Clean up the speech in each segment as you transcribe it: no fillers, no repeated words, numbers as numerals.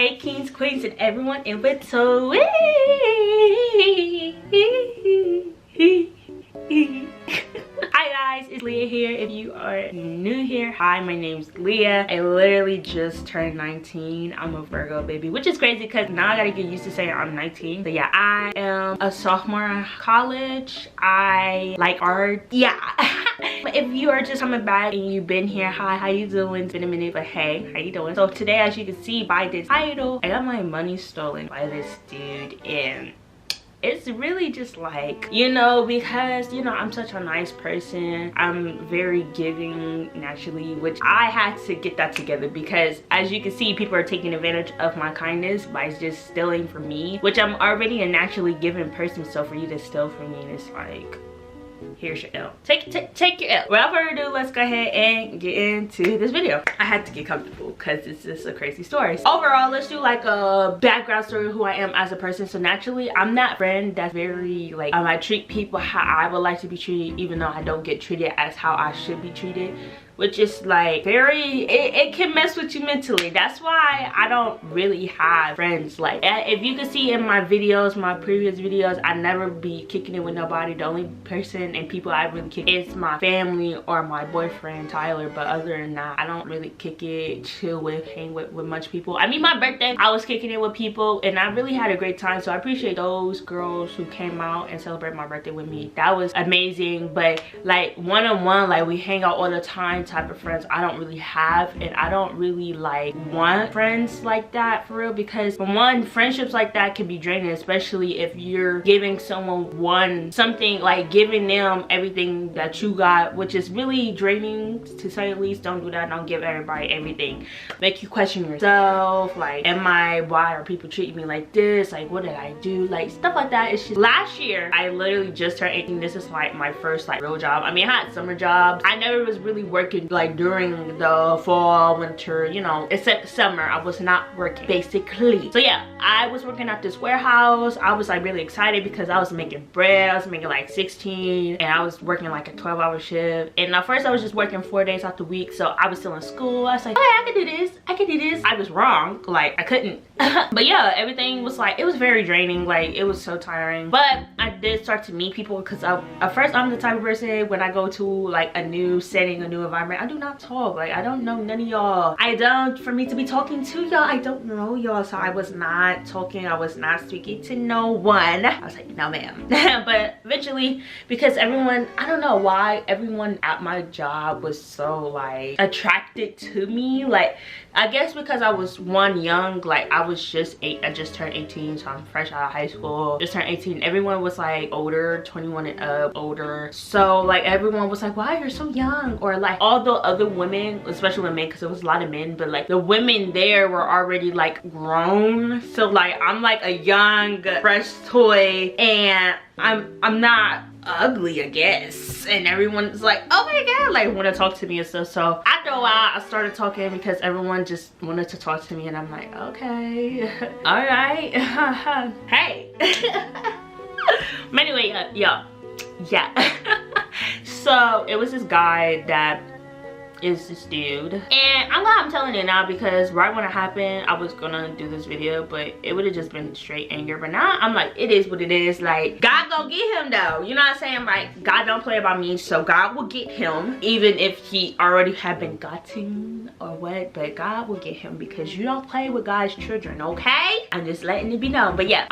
Hey kings, queens, and everyone in between. Hi guys, it's Leah here. If you are new here, hi, my name's Leah. I literally just turned 19. I'm a Virgo baby, which is crazy because now I gotta get used to saying I'm 19. But yeah, I am a sophomore in college. I like art. Yeah. If you are just coming back and you've been here, hi, how you doing? It's been a minute, but hey, how you doing? So today, as you can see by this title, I got my money stolen by this dude, and it's really just like, you know, because, you know, I'm such a nice person. I'm very giving naturally, which I had to get that together because as you can see, people are taking advantage of my kindness by just stealing from me, which I'm already a naturally giving person. So for you to steal from me, it's like, here's your L. Take your L. Without further ado, let's go ahead and get into this video. I had to get comfortable because it's just a crazy story. Overall, let's do like a background story of who I am as a person. So naturally, I'm that friend that's very like, I treat people how I would like to be treated, even though I don't get treated as how I should be treated, which is like very, it can mess with you mentally. That's why I don't really have friends. Like, if you can see in my videos, my previous videos, I never be kicking it with nobody. The only person and people I really kick is my family or my boyfriend Tyler, but other than that, I don't really kick it, chill with, hang with much people. I mean, my birthday, I was kicking it with people and I really had a great time. So I appreciate those girls who came out and celebrated my birthday with me. That was amazing. But like one-on-one, like we hang out all the time type of friends, I don't really have, and I don't really like want friends like that for real, because for one, friendships like that can be draining, especially if you're giving someone something, like giving them everything that you got, which is really draining to say the least. Don't do that. Don't give everybody everything. Make you question yourself, like, why are people treating me like this? Like, what did I do? Like, stuff like that. It's just, last year I literally just turned 18. This is like my first like real job. I mean, I had summer jobs. I never was really working like during the fall, winter, you know, except summer. I was not working basically. So yeah, I was working at this warehouse. I was like really excited because I was making bread. I was making like 16 and I was working like a 12-hour shift. And at first I was just working 4 days out the week, so I was still in school. I was like, oh yeah, I can do this, I can do this. I was wrong, like I couldn't. But yeah, everything was like, it was very draining. Like, it was so tiring. But I did start to meet people because at first I'm the type of person, when I go to like a new setting, a new environment, I do not talk. Like, I don't know none of y'all. For me to be talking to y'all, I don't know y'all. So I was not talking, I was not speaking to no one. I was like, no ma'am. But eventually, because everyone, I don't know why everyone at my job was so like attracted to me. Like, I guess because I was young, like I just turned 18, so I'm fresh out of high school, just turned 18. Everyone was like older, 21 and up, older. So like everyone was like, wow, you're so young. Or like all the other women, especially with men, because there was a lot of men, but like the women there were already like grown. So like I'm like a young fresh toy, and I'm not ugly, I guess, and everyone's like, oh my god, like want to talk to me and stuff. So after a while I started talking because everyone just wanted to talk to me, and I'm like, okay. All right. Hey. But anyway, yeah. So it was this guy that is this dude, and I'm glad I'm telling you now, because right when it happened I was gonna do this video, but it would have just been straight anger. But now I'm like, it is what it is. Like, God gonna get him though, you know what I'm saying? Like, God don't play about me, so God will get him, even if he already had been gotten or what. But God will get him, because you don't play with God's children, okay? I'm just letting it be known. But yeah,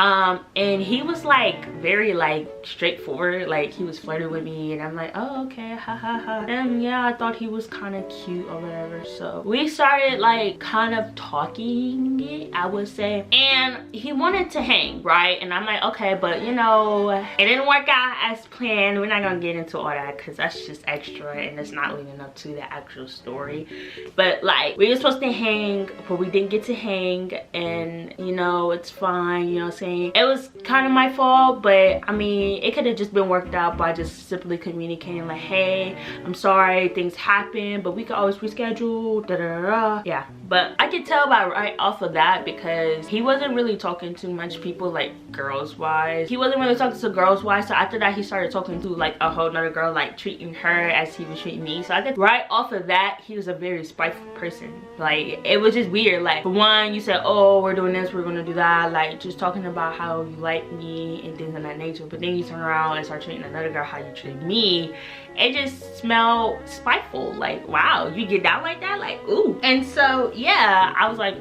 and he was like very like straightforward. Like, he was flirting with me, and I'm like, oh okay, ha ha ha. And yeah, I thought he was kind of cute or whatever, so we started like kind of talking, I would say, and he wanted to hang, right? And I'm like, okay, but you know, it didn't work out as planned. We're not gonna get into all that because that's just extra and it's not leading up to the actual story. But like, we were supposed to hang, but we didn't get to hang, and you know, it's fine, you know what I'm saying? It was kind of my fault, but I mean, it could have just been worked out by just simply communicating like, hey, I'm sorry, things happen, but we could always reschedule, da da da. Yeah, But I could tell by right off of that because he wasn't really talking to much people like girls wise. He wasn't really talking to girls wise. So after that he started talking to like a whole nother girl, like treating her as he was treating me. So I could right off of that he was a very spiteful person. Like it was just weird. Like for one, you said, oh, we're doing this, we're gonna do that, like just talking about how you like me and things of that nature, but then you turn around and start treating another girl how you treat me. It just smelled spiteful. Like, wow, you get down like that? Like, ooh. And so yeah, I was like,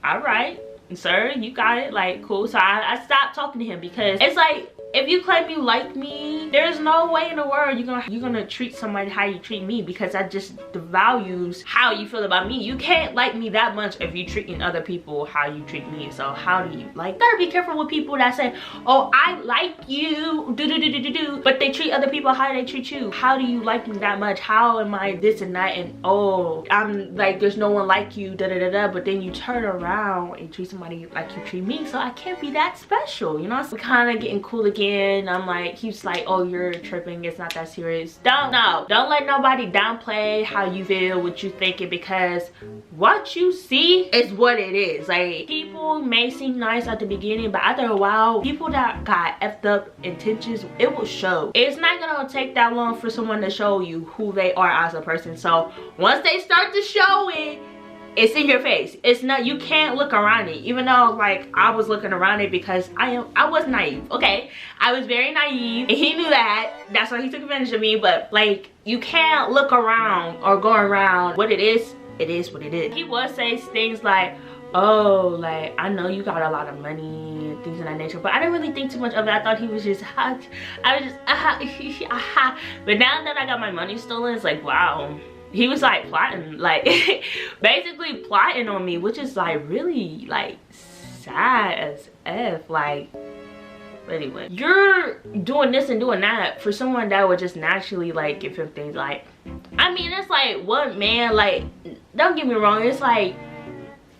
all right, sir, you got it, like cool. So I stopped talking to him because it's like, if you claim you like me, there's no way in the world you're gonna treat somebody how you treat me, because that just devalues how you feel about me. You can't like me that much if you're treating other people how you treat me. So how do you like? Gotta be careful with people that say, oh, I like you, but they treat other people how they treat you. How do you like me that much? How am I this and that? And oh, I'm like, there's no one like you, but then you turn around and treat somebody like you treat me. So I can't be that special, you know? So kind of getting cool again. I'm like, he's like, oh, you're tripping, it's not that serious. Don't let nobody downplay how you feel, what you thinking, because what you see is what it is. Like, people may seem nice at the beginning, but after a while, people that got effed up intentions, it will show. It's not gonna take that long for someone to show you who they are as a person. So once they start to show it, it's in your face. It's not, you can't look around it. Even though like I was looking around it because I was naive, okay? I was very naive and he knew that. That's why he took advantage of me. But like, you can't look around or go around. What it is what it is. He would say things like, oh, like, I know you got a lot of money and things of that nature, but I didn't really think too much of it. I thought he was just but now that I got my money stolen, it's like, wow. He was like plotting, like basically plotting on me, which is like really like sad as F. Like, anyway, you're doing this and doing that for someone that would just naturally like give him things. Like, I mean, it's like, what man, like, don't get me wrong, it's like,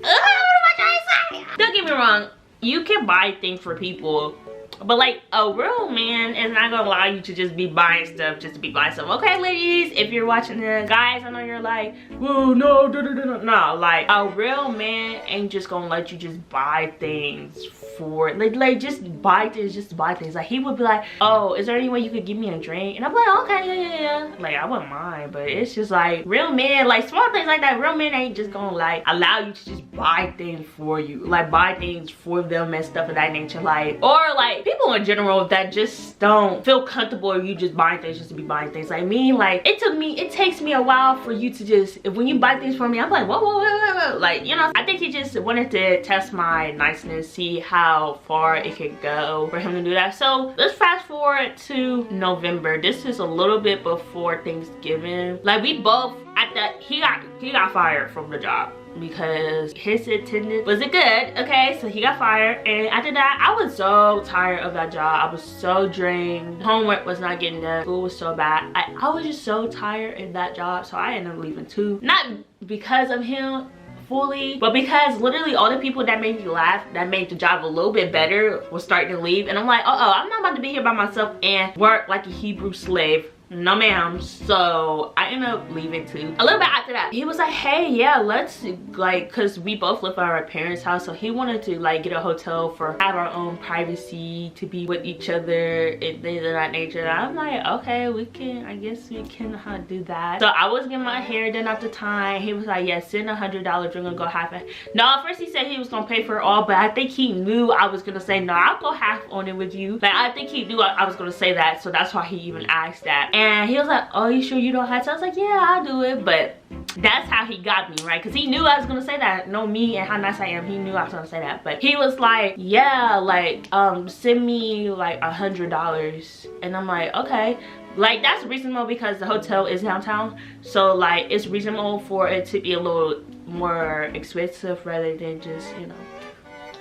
what am I trying to say? Don't get me wrong, you can buy things for people, but like a real man is not gonna allow you to just be buying stuff just to be buying stuff. Okay, ladies, if you're watching the guys, I know you're like, whoa, no, no. Like, a real man ain't just gonna let you just buy things for like just buy things just to buy things. Like, he would be like, oh, is there any way you could give me a drink? And I'm like, okay, yeah. Like, I wouldn't mind, but it's just like, real men, like small things like that, real men ain't just gonna like allow you to just buy things for you, like buy things for them and stuff of that nature. Like, or like people in general that just don't feel comfortable or you just buying things just to be buying things. Like me, like it takes me a while for you to just, if when you buy things for me, I'm like, whoa, like, you know. I think he just wanted to test my niceness, see how far it could go for him to do that. So let's fast forward to November. This is a little bit before Thanksgiving. Like, we both at that, he got fired from the job because his attendance wasn't good. Okay, so he got fired, and after that I was so tired of that job. I was so drained. Homework was not getting done. School was so bad. I was just so tired in that job, so I ended up leaving too. Not because of him fully, but because literally all the people that made me laugh, that made the job a little bit better, was starting to leave. And I'm like, I'm not about to be here by myself and work like a Hebrew slave. No ma'am. So I ended up leaving too. A little bit after that, he was like, hey, yeah, let's, like, because we both live at our parents' house, so he wanted to like get a hotel for have our own privacy, to be with each other and things of that nature. And I'm like, okay, we can, I guess we can do that. So I was getting my hair done at the time. He was like, yeah, send $100, we're gonna go half it. No, at first he said he was gonna pay for it all, but I think he knew I was gonna say, no, I'll go half on it with you. Like, I think he knew I was gonna say that, so that's why he even asked that. And he was like, oh, you sure you don't have to? I was like, yeah, I'll do it. But that's how he got me, right? Because he knew I was gonna say that. Know me and how nice I am, he knew I was gonna say that. But he was like, yeah, like, send me like $100. And I'm like, okay. Like, that's reasonable because the hotel is downtown, so like it's reasonable for it to be a little more expensive rather than just, you know.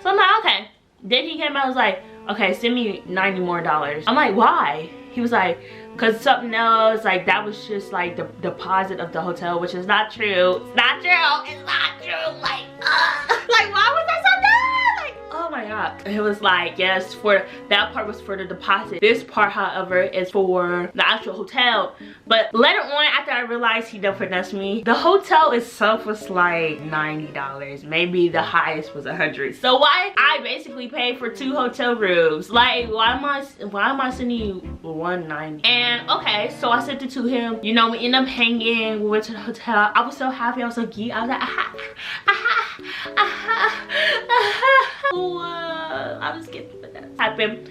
So I'm like, okay. Then he came out and was like, okay, send me $90 more. I'm like, why? He was like, because something else, like, that was just like the deposit of the hotel, which is not true. It's not true. It's not true. Like, why was that so bad? Like, oh my god. It was like, yes, for that part was for the deposit. This part, however, is for the actual hotel. But later on, after I realized he done finessed me, the hotel itself was like $90. Maybe the highest was $100. So why I basically paid for 2 hotel rooms? Like, why am I sending you $190? And okay, so I sent it to him. You know, we ended up hanging. We went to the hotel. I was so happy. I was so geeked. I was like, I was getting finessed. Happened.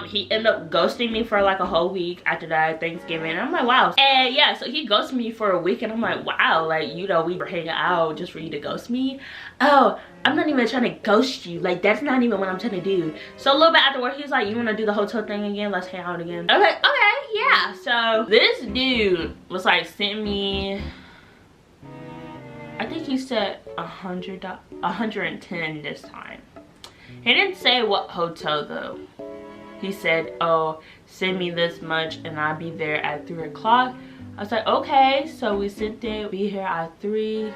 He ended up ghosting me for like a whole week after that Thanksgiving. And I'm like, wow. And yeah, so he ghosted me for a week, and I'm like, wow, like, you know, we were hanging out just for you to ghost me. Oh, I'm not even trying to ghost you. Like, that's not even what I'm trying to do. So a little bit afterward, he was like, you want to do the hotel thing again? Let's hang out again. I was like, okay, yeah. So this dude was like, send me, I think he said $110 this time. He didn't say what hotel though. He said, oh, send me this much and I'll be there at 3 o'clock. I was like, okay. So we sit there, be here at 3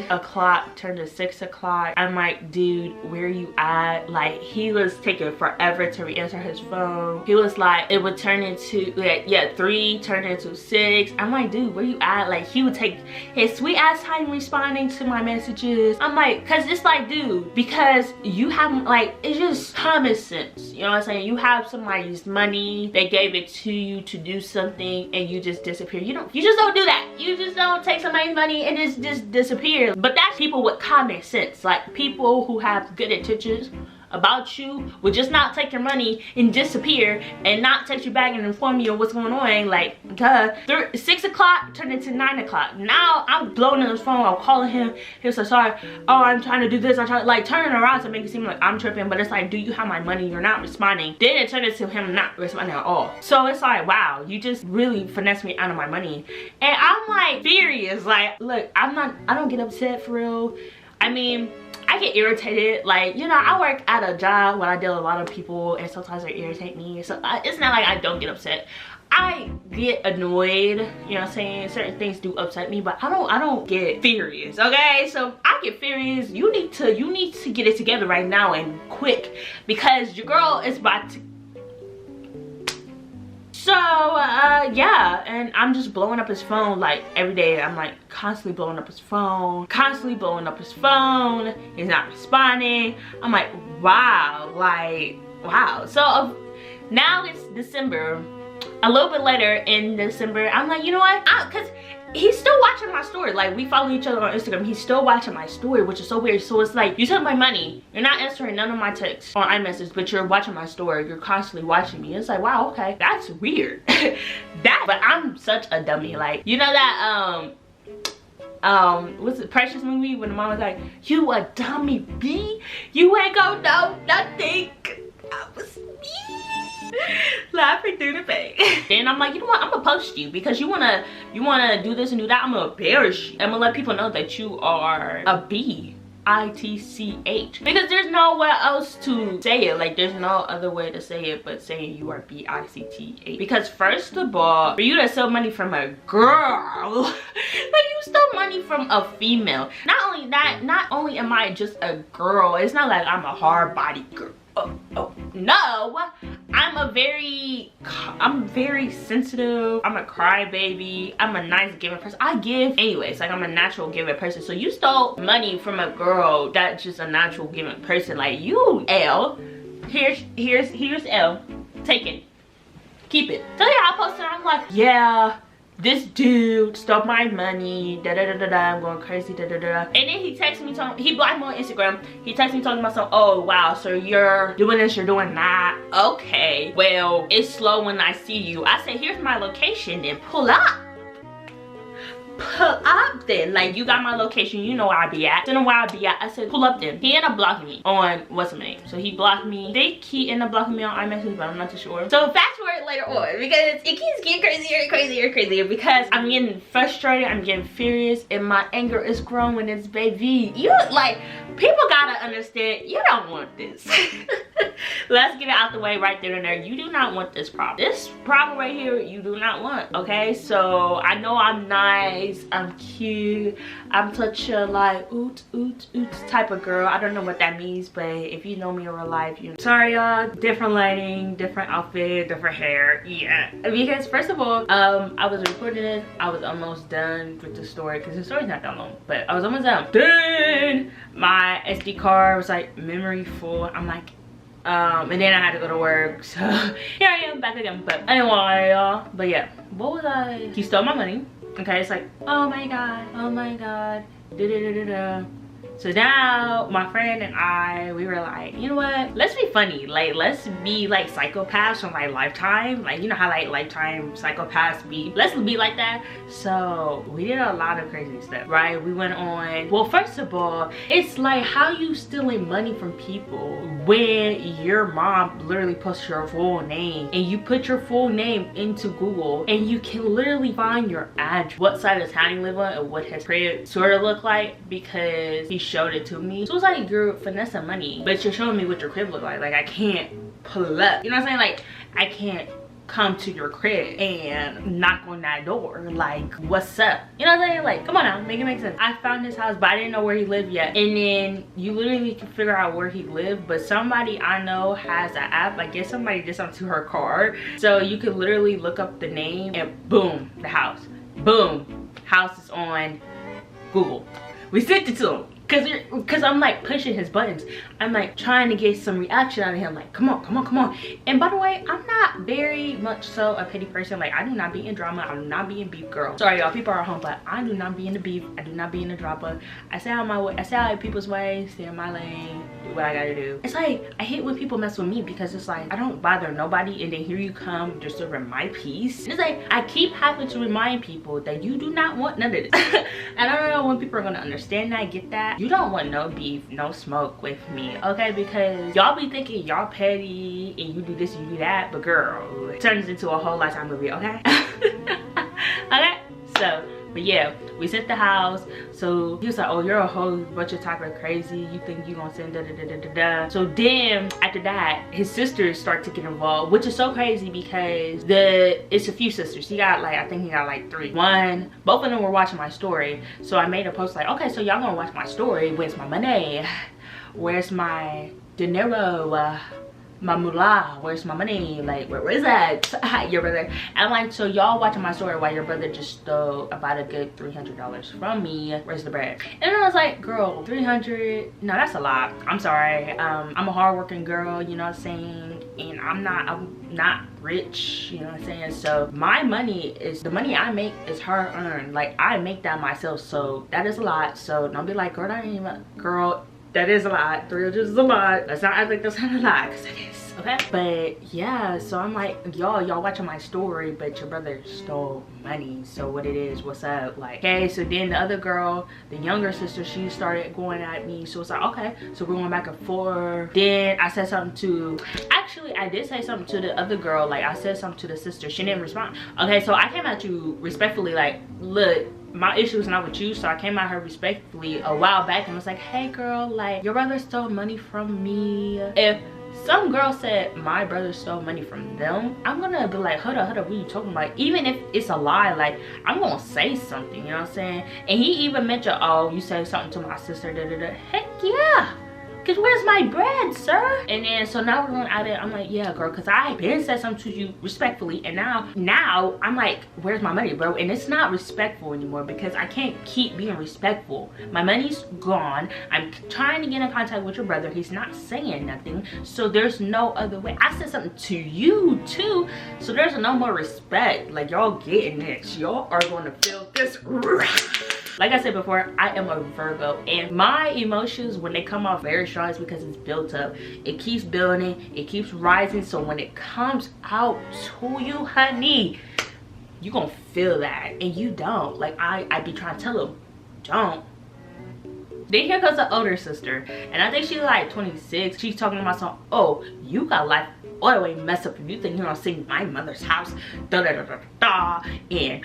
o'clock turned to 6 o'clock. I'm like, dude, where you at? Like, he was taking forever to answer his phone. He was like, it would turn into, yeah, 3 turned into 6. I'm like, dude, where you at? Like, he would take his sweet ass time responding to my messages. I'm like, cause it's like, dude, because you have, like, it's just common sense. You know what I'm saying? You have somebody's money, they gave it to you to do something, and you just disappear. You just don't do that. You just don't take somebody's money and just disappear. But that's people with common sense. Like, people who have good intentions about you would just not take your money and disappear and not text you back and inform you of what's going on. Like, duh. 6 o'clock turned into 9 o'clock. Now I'm blowing in his phone. I'm calling him. He was like, sorry. Oh, I'm trying to do this. I'm trying, like, turning around to make it seem like I'm tripping. But it's like, do you have my money? You're not responding. Then it turned into him not responding at all. So it's like, wow, you just really finessed me out of my money. And I'm like furious. Like, look, I don't get upset for real. I mean, I get irritated. Like, you know, I work at a job where I deal with a lot of people and sometimes they irritate me. So it's not like I don't get upset. I get annoyed, you know what I'm saying? Certain things do upset me, but I don't get furious, okay? So I get furious. You need to get it together right now and quick, because your girl is about to. So yeah, and I'm just blowing up his phone like every day. I'm like constantly blowing up his phone, he's not responding. I'm like, wow, like, wow. So now it's December. A little bit later in December, I'm like, you know what, because he's still watching my story. Like, we follow each other on Instagram. He's still watching my story, which is so weird. So it's like, you took my money, you're not answering none of my texts on iMessage, but you're watching my story, you're constantly watching me. It's like, wow, okay, that's weird. But I'm such a dummy. Like, you know that what's the Precious movie when the mom was like, you a dummy B, you ain't gonna know nothing. I was me laughing through the face. Then I'm like, you know what, I'm gonna post you because you wanna do this and do that. I'm gonna embarrass you. I'm gonna let people know that you are a B. ITCH, because there's nowhere else to say it. Like, there's no other way to say it but saying you are BICTH. Because first of all, for you to steal money from a girl, like, you stole money from a female. Not only that, not only am I just a girl, it's not like I'm a hard body girl. No, I'm very sensitive. I'm a crybaby. I'm a nice giving person. I give anyways. Like, I'm a natural giving person. So you stole money from a girl that's just a natural giving person. Like, you, L. Here's L. Take it. Keep it. So yeah, I posted. I'm like, yeah, this dude stole my money, I'm going crazy, And then he texted me, he blocked me on Instagram. He texted me talking about some, oh wow, so you're doing this, you're doing that. Okay, well, it's slow when I see you. I said, here's my location, then pull up. Pull up then. Like, you got my location, you know where I be at. You know where I be at. I said, pull up then. He ended up blocking me on, what's his name? So he blocked me. I think he ended up blocking me on iMessage, but I'm not too sure. So fast forward later on, because it keeps getting crazier and crazier and crazier, because I'm getting frustrated, I'm getting furious, and my anger is growing. It's baby. You, like, people gotta understand, you don't want this. Let's get it out the way right there and there. You do not want this problem. This problem right here, you do not want, okay? So I know I'm nice, I'm cute, I'm such a like oot oot oot type of girl. I don't know what that means, but if you know me in real life, you know. Sorry y'all, different lighting, different outfit, different hair, yeah. Because first of all, I was recording this, I was almost done with the story because the story's not that long, but I was almost done. Then my SD card was like memory full. I'm like, and then I had to go to work, so here I am back again. But anyway, y'all, but yeah, what was I? He stole my money. Okay, it's like, oh my god, da da da da da. So now my friend and I, we were like, you know what, let's be funny, like let's be like psychopaths from like Lifetime, like you know how like Lifetime psychopaths be, let's be like that. So we did a lot of crazy stuff, right? We went on, well first of all, it's like how you stealing money from people when your mom literally puts your full name and you put your full name into Google and you can literally find your address, what side of town you live on and what his crib sort of look like, because he showed it to me. So it's like you're finessing money, but you're showing me what your crib look like. Like I can't pull up, you know what I'm saying? Like I can't come to your crib and knock on that door like what's up, you know what I'm saying? Like come on now, make it make sense. I found his house but I didn't know where he lived yet, and then you literally can figure out where he lived, but somebody I know has an app, I guess somebody did something to her car, so you could literally look up the name and boom, the house, boom, house is on Google. We sent it to him because I'm like pushing his buttons. I'm like trying to get some reaction out of him, like come on, come on, come on. And by the way, I'm not very much so a petty person. Like I do not be in drama, I do not be in beef, girl. Sorry y'all, people are at home, but I do not be in the beef, I do not be in the drama. I stay out my way, I stay out of people's way, stay in my lane, do what I gotta do. It's like I hate when people mess with me because it's like I don't bother nobody and then here you come just to my peace. It's like I keep having to remind people that you do not want none of this. And I don't know when people are gonna understand that, get that. You don't want no beef, no smoke with me, okay? Because y'all be thinking y'all petty and you do this and you do that, but girl, it turns into a whole Lifetime movie, okay? Okay, so but yeah, we sent the house. So he was like, oh, you're a whole bunch of type of crazy, you think you gonna send da da da da da da. So then after that his sisters start to get involved, which is so crazy because it's a few sisters. He got like, I think he got like 3. Both of them were watching my story, so I made a post like, okay, so y'all gonna watch my story, where's my money, where's my dinero, my moolah, where's my money, like where is that? Your brother. I'm like, so y'all watching my story while your brother just stole about a good $300 from me, where's the bread? And then I was like, girl, 300, no, that's a lot, I'm sorry. I'm a hardworking girl, you know what I'm saying, and I'm not rich, you know what I'm saying? So my money is, the money I make is hard earned, like I make that myself, so that is a lot. So don't be like, girl, that ain't even, girl, that is a lot. 300 is a lot. Let's not act like that's not a lot, because it is, okay? But yeah, so I'm like, y'all watching my story, but your brother stole money. So what it is, what's up? Like, okay, so then the other girl, the younger sister, she started going at me. So it's like, okay, so we're going back and forth. Then I said something to, actually I did say something to the other girl. Like I said something to the sister, she didn't respond. Okay, so I came at you respectfully, like, look, my issue is not with you. So I came at her respectfully a while back and was like, hey girl, like your brother stole money from me. If some girl said my brother stole money from them, I'm gonna be like, hold up, what are you talking about? Even if it's a lie, like I'm gonna say something, you know what I'm saying? And he even mentioned, oh, you said something to my sister, da da da. Heck yeah, because where's my bread, sir? And then so now we're going at it. I'm like, yeah girl, because I been said something to you respectfully, and now I'm like, where's my money, bro? And it's not respectful anymore because I can't keep being respectful. My money's gone. I'm trying to get in contact with your brother, he's not saying nothing, so there's no other way. I said something to you too, so there's no more respect. Like y'all getting this, y'all are going to feel this. Like I said before, I am a Virgo, and my emotions, when they come off very strong, is because it's built up. It keeps building, it keeps rising, so when it comes out to you, honey, you gonna feel that, and you don't. Like I be trying to tell them, don't. Then here comes the older sister, and I think she's like 26. She's talking about some, oh, you got life all the way messed up if you think you're gonna see my mother's house, da da da da da. And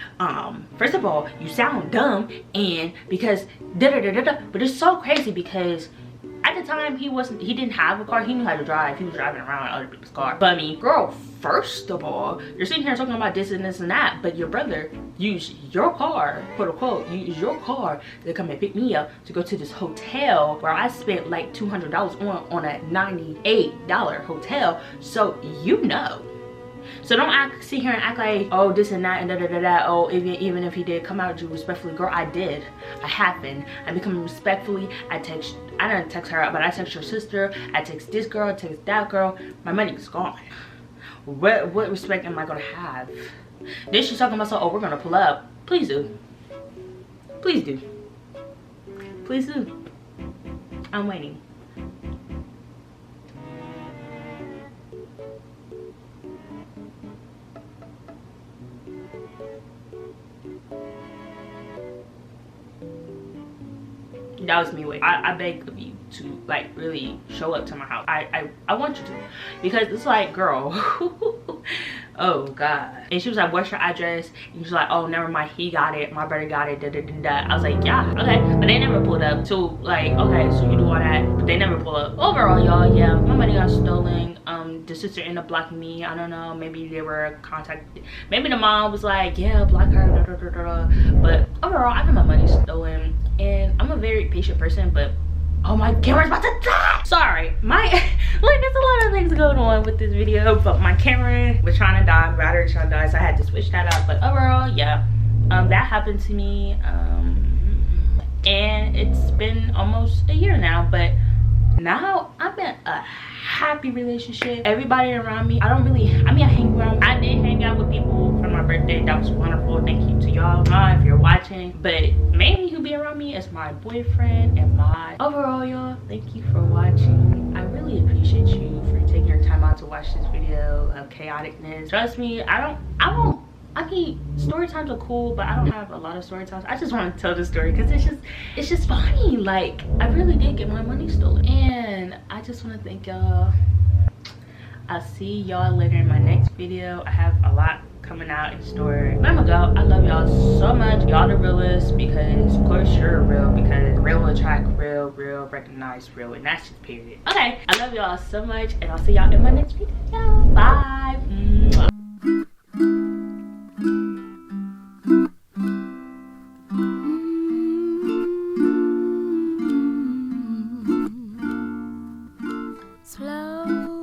first of all, you sound dumb, and because da da da da da. But it's so crazy because At the time, he didn't have a car. He knew how to drive. He was driving around in other people's car. But I mean, girl, first of all, you're sitting here talking about this and this and that, but your brother used your car, quote unquote, used your car to come and pick me up to go to this hotel where I spent like $200 on a $98 hotel. So you know. So don't sit here and act like, oh, this and that and da da da da. Oh, even if he did come out to you respectfully, girl, I did. I have been. I become respectfully. I didn't text her, but I text your sister. I text this girl. I text that girl. My money's gone. What respect am I gonna have? Then she's talking about, so, oh, we're gonna pull up. Please do. Please do. Please do. I'm waiting. That was me waiting. I beg of you to like really show up to my house. I want you to, because it's like, girl. Oh god. And she was like, what's your address? And she was like, oh, never mind, he got it, my brother got it, da da da da. I was like, yeah, okay. But they never pulled up. So like, okay, so you do all that, but they never pull up. Overall, y'all, yeah, my money got stolen. The sister ended up blocking me. I don't know, maybe they were contacted. Maybe the mom was like, yeah, block her, da, da, da, da. But overall, I got my money stolen. And I'm a very patient person, but oh, my camera's about to die. Sorry, like there's a lot of things going on with this video, but my camera was trying to die, battery trying to die, so I had to switch that out. But overall, yeah, that happened to me, and it's been almost a year now. But now I'm in a happy relationship. Everybody around me, I did hang out with people for my birthday. That was wonderful. Thank you to y'all if you're watching. But mainly who be around me is my boyfriend and my overall, y'all, thank you for watching. I really appreciate you for taking your time out to watch this video of chaoticness. Trust me, I mean, story times are cool, but I don't have a lot of story times. I just want to tell the story because it's just funny. Like, I really did get my money stolen, and I just want to thank y'all. I'll see y'all later in my next video. I have a lot coming out in store. But I'm gonna go. I love y'all so much. Y'all the realest, because of course you're real, because real attract real, real recognize real, and that's just period. Okay, I love y'all so much, and I'll see y'all in my next video. Bye. Mwah. Slow